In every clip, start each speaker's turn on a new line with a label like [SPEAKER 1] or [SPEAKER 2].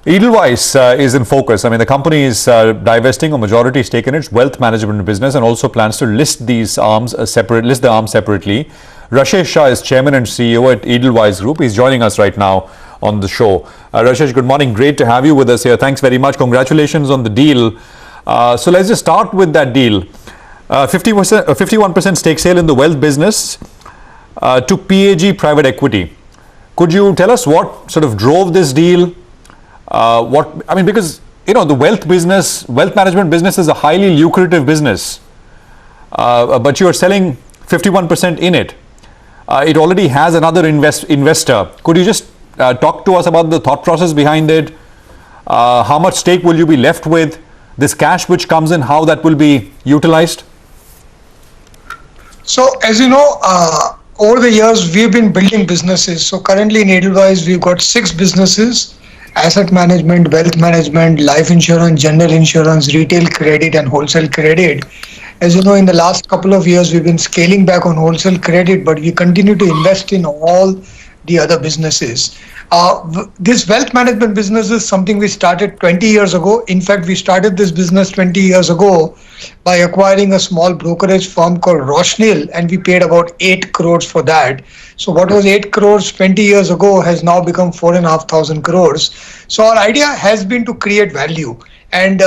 [SPEAKER 1] Edelweiss is in focus. I mean, the company is divesting a majority stake in its wealth management business and also plans to list the arms separately. Rashesh Shah is chairman and CEO at Edelweiss Group. He's joining us right now on the show. Rashesh, good morning. Great to have you with us here. Thanks very much. Congratulations on the deal. So let's just start with that deal. 51% stake sale in the wealth business to PAG Private Equity. Could you tell us what sort of drove this deal? Because the wealth management business is a highly lucrative business, but you are selling 51% in it. It already has another investor. Could you just talk to us about the thought process behind it? How much stake will you be left with? This cash which comes in, how that will be utilized?
[SPEAKER 2] So, as you know, over the years, we've been building businesses. So currently in Edelweiss, we've got 6 businesses: asset management, wealth management, life insurance, general insurance, retail credit, and wholesale credit. As you know, in the last couple of years, we've been scaling back on wholesale credit, but we continue to invest in all the other businesses. This wealth management business is something we started 20 years ago. In fact, we started this business 20 years ago by acquiring a small brokerage firm called Roshniel, and we paid about 8 crores for that. So what was 8 crores 20 years ago has now become 4,500 crores. So our idea has been to create value, and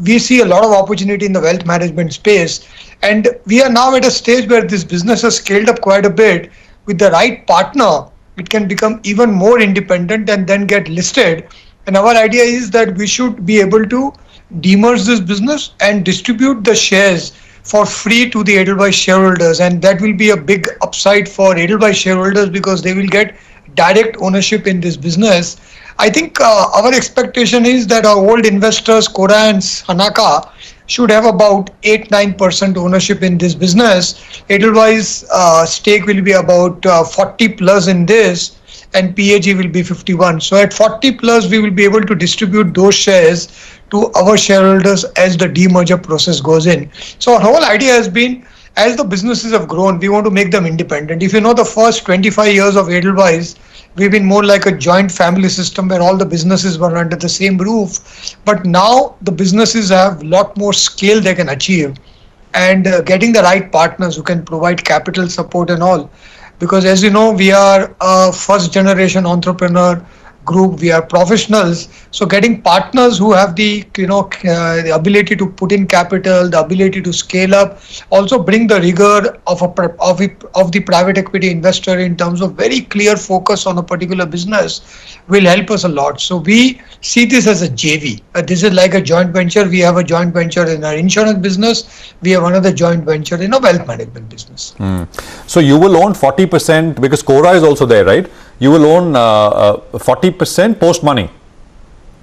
[SPEAKER 2] we see a lot of opportunity in the wealth management space. And we are now at a stage where this business has scaled up quite a bit. With the right partner, it can become even more independent and then get listed. And our idea is that we should be able to demerge this business and distribute the shares for free to the Edelweiss shareholders. And that will be a big upside for Edelweiss shareholders because they will get direct ownership in this business. I think our expectation is that our old investors, Koda and Hanaka, should have about 8-9% ownership in this business. Edelweiss stake will be about 40 plus in this, and PAG will be 51. So at 40 plus, we will be able to distribute those shares to our shareholders as the demerger process goes in. So our whole idea has been, as the businesses have grown, we want to make them independent. If you know the first 25 years of Edelweiss, we've been more like a joint family system where all the businesses were under the same roof. But now the businesses have a lot more scale they can achieve, and getting the right partners who can provide capital support and all. Because as you know, we are a first generation entrepreneur group, we are professionals. So getting partners who have the ability to put in capital, the ability to scale up, also bring the rigor of the private equity investor in terms of very clear focus on a particular business will help us a lot. So we see this as a JV. This is like a joint venture. We have a joint venture in our insurance business. We have another joint venture in a wealth management business.
[SPEAKER 1] So you will own 40% because Cora is also there, right? You will own 40% post money.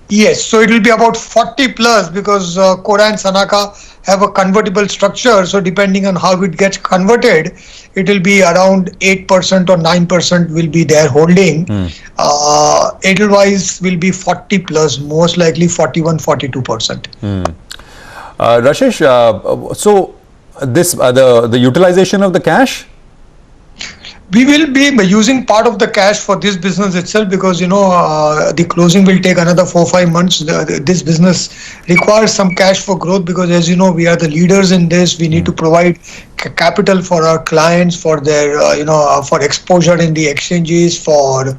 [SPEAKER 2] Yes, so it will be about 40 plus because Koda and Sanaka have a convertible structure. So depending on how it gets converted, it will be around 8% or 9% will be their holding. Edelweiss will be 40 plus, most likely 41-42%.
[SPEAKER 1] Rashesh, so this the utilization of the cash?
[SPEAKER 2] We will be using part of the cash for this business itself because, the closing will take another 4-5 months. This business requires some cash for growth because, as you know, we are the leaders in this. We need to provide capital for our clients, for their, for exposure in the exchanges, for,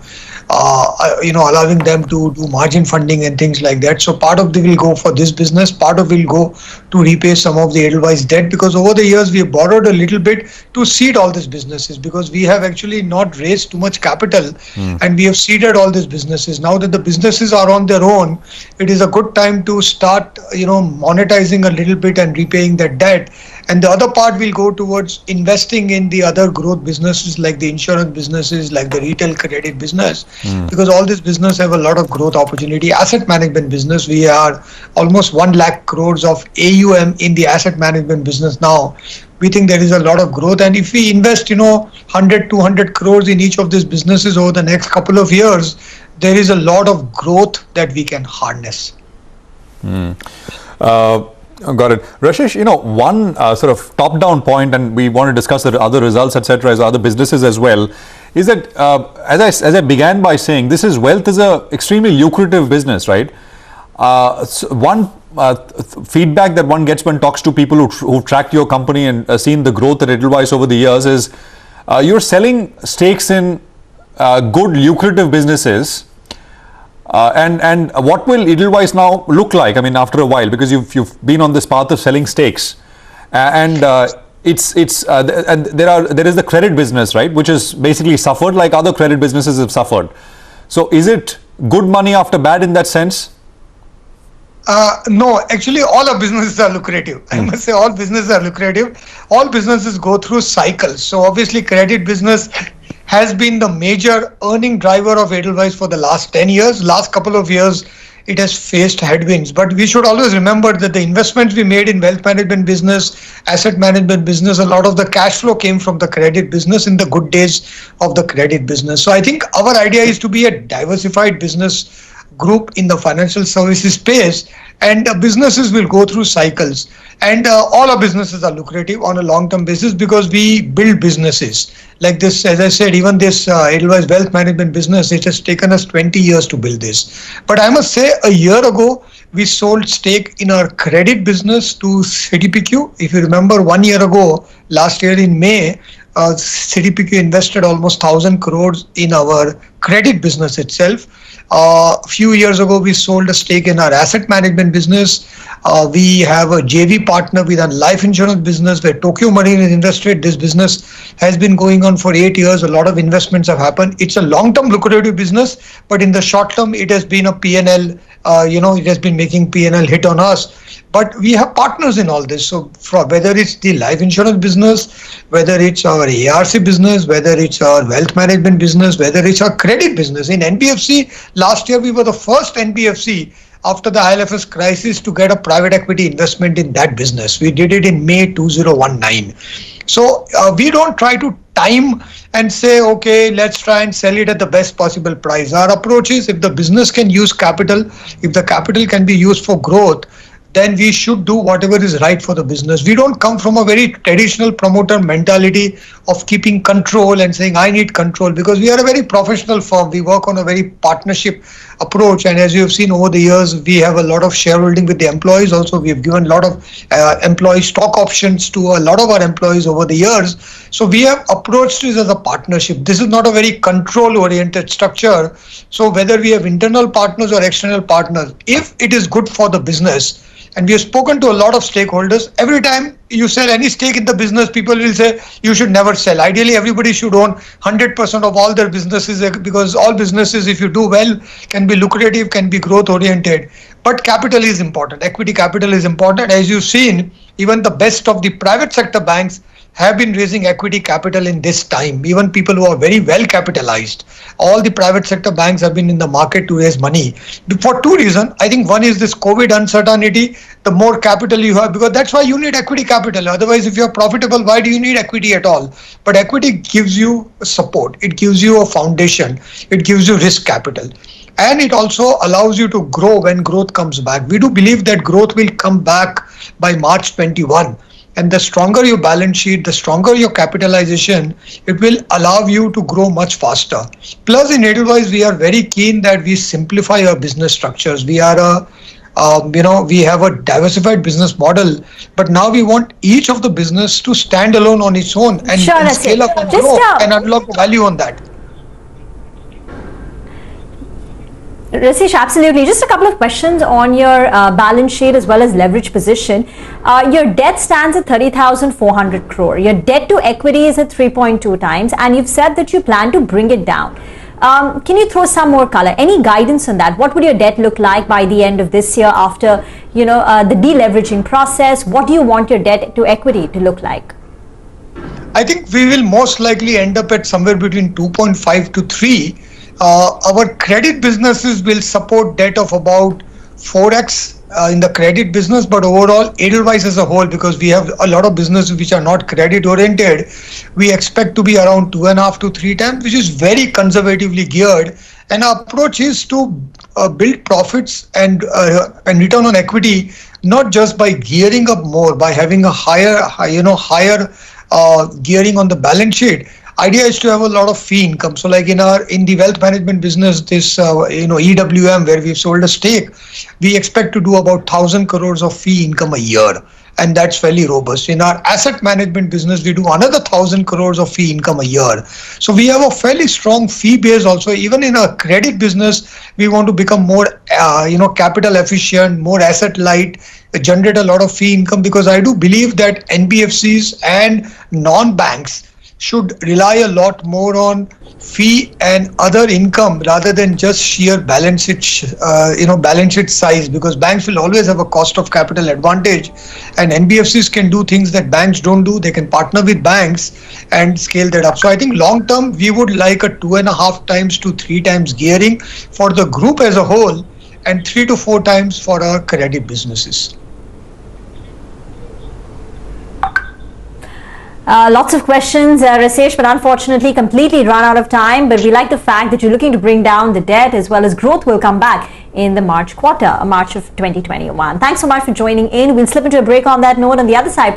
[SPEAKER 2] allowing them to do margin funding and things like that. So part of it will go for this business. Part of it will go to repay some of the Edelweiss debt because over the years we have borrowed a little bit to seed all these businesses because we have actually not raised too much capital and we have seeded all these businesses. Now that the businesses are on their own, it is a good time to start, monetizing a little bit and repaying that debt. And the other part will go towards investing in the other growth businesses like the insurance businesses, like the retail credit business, because all this business have a lot of growth opportunity. Asset management business, we are almost 1 lakh crores of AUM in the asset management business now. We think there is a lot of growth, and if we invest 100-200 crores in each of these businesses over the next couple of years, there is a lot of growth that we can harness.
[SPEAKER 1] Got it. Rashesh, one sort of top-down point, and we want to discuss the other results, etc., as other businesses as well, is that as I began by saying, wealth is a extremely lucrative business, right? So one feedback that one gets when talks to people who've tracked your company and seen the growth at Edelweiss over the years is you're selling stakes in good lucrative businesses. And what will Edelweiss now look like? I mean, after a while, because you've been on this path of selling stakes, and there is the credit business, right, which has basically suffered like other credit businesses have suffered. So, is it good money after bad in that sense?
[SPEAKER 2] No, actually, all our businesses are lucrative. I must say, all businesses are lucrative. All businesses go through cycles. So, obviously, credit business has been the major earning driver of Edelweiss for the last 10 years. Last couple of years, it has faced headwinds. But we should always remember that the investments we made in wealth management business, asset management business, a lot of the cash flow came from the credit business in the good days of the credit business. So, I think our idea is to be a diversified business group in the financial services space, and businesses will go through cycles, and all our businesses are lucrative on a long-term basis because we build businesses like this. As I said, even this Edelweiss Wealth Management business, it has taken us 20 years to build this. But I must say, a year ago we sold stake in our credit business to CDPQ. If you remember, 1 year ago, last year in May, CDPQ invested almost 1,000 crores in our credit business itself. A few years ago, we sold a stake in our asset management business. We have a JV partner with a life insurance business where Tokio Marine is invested. This business has been going on for 8 years. A lot of investments have happened. It's a long-term lucrative business, but in the short term, it has been a P&L, it has been making P&L hit on us. But we have partners in all this. So whether it's the life insurance business, whether it's our ARC business, whether it's our wealth management business, whether it's our credit business. In NBFC, last year we were the first NBFC after the IL&FS crisis to get a private equity investment in that business. We did it in May 2019. So we don't try to time and say, okay, let's try and sell it at the best possible price. Our approach is, if the business can use capital, if the capital can be used for growth, then we should do whatever is right for the business. We don't come from a very traditional promoter mentality of keeping control and saying, I need control, because we are a very professional firm. We work on a very partnership approach. And as you have seen over the years, we have a lot of shareholding with the employees. Also, we have given a lot of employee stock options to a lot of our employees over the years. So we have approached this as a partnership. This is not a very control-oriented structure. So whether we have internal partners or external partners, if it is good for the business, and we have spoken to a lot of stakeholders. Every time you sell any stake in the business, people will say you should never sell. Ideally, everybody should own 100% of all their businesses, because all businesses, if you do well, can be lucrative, can be growth oriented. But capital is important. Equity capital is important. As you've seen, even the best of the private sector banks have been raising equity capital in this time. Even people who are very well capitalized, all the private sector banks have been in the market to raise money for two reasons. I think one is this COVID uncertainty. The more capital you have, because that's why you need equity capital. Otherwise, if you're profitable, why do you need equity at all? But equity gives you support. It gives you a foundation. It gives you risk capital. And it also allows you to grow when growth comes back. We do believe that growth will come back by March 21. And the stronger your balance sheet, the stronger your capitalization, it will allow you to grow much faster. Plus, in Edelweiss, we are very keen that we simplify our business structures. We are we have a diversified business model, but now we want each of the business to stand alone on its own and scale up and grow and unlock value on that.
[SPEAKER 3] Rashesh, absolutely. Just a couple of questions on your balance sheet as well as leverage position. Your debt stands at 30,400 crore. Your debt to equity is at 3.2 times, and you've said that you plan to bring it down. Can you throw some more color? Any guidance on that? What would your debt look like by the end of this year after, the deleveraging process? What do you want your debt to equity to look like?
[SPEAKER 2] I think we will most likely end up at somewhere between 2.5 to 3. Our credit businesses will support debt of about 4x in the credit business, but overall Edelweiss as a whole, because we have a lot of businesses which are not credit oriented, we expect to be around 2.5 to 3 times, which is very conservatively geared. And our approach is to build profits and return on equity, not just by gearing up more, by having a higher gearing on the balance sheet. idea is to have a lot of fee income. So like in the wealth management business, this EWM, where we've sold a stake, we expect to do about 1,000 crores of fee income a year, and that's fairly robust. In our asset management business, we do another 1,000 crores of fee income a year. So we have a fairly strong fee base also. Even in our credit business, we want to become more capital efficient, more asset light, generate a lot of fee income, because I do believe that NBFCs and non-banks should rely a lot more on fee and other income rather than just sheer balance sheet size, because banks will always have a cost of capital advantage, and NBFCs can do things that banks don't do. They can partner with banks and scale that up. So I think long term we would like a 2.5 times to 3 times gearing for the group as a whole, and 3 to 4 times for our credit businesses.
[SPEAKER 3] Lots of questions, Rashesh, but unfortunately completely run out of time. But we like the fact that you're looking to bring down the debt, as well as growth will come back in the March quarter, March of 2021. Thanks so much for joining in. We'll slip into a break on that note. On the other side,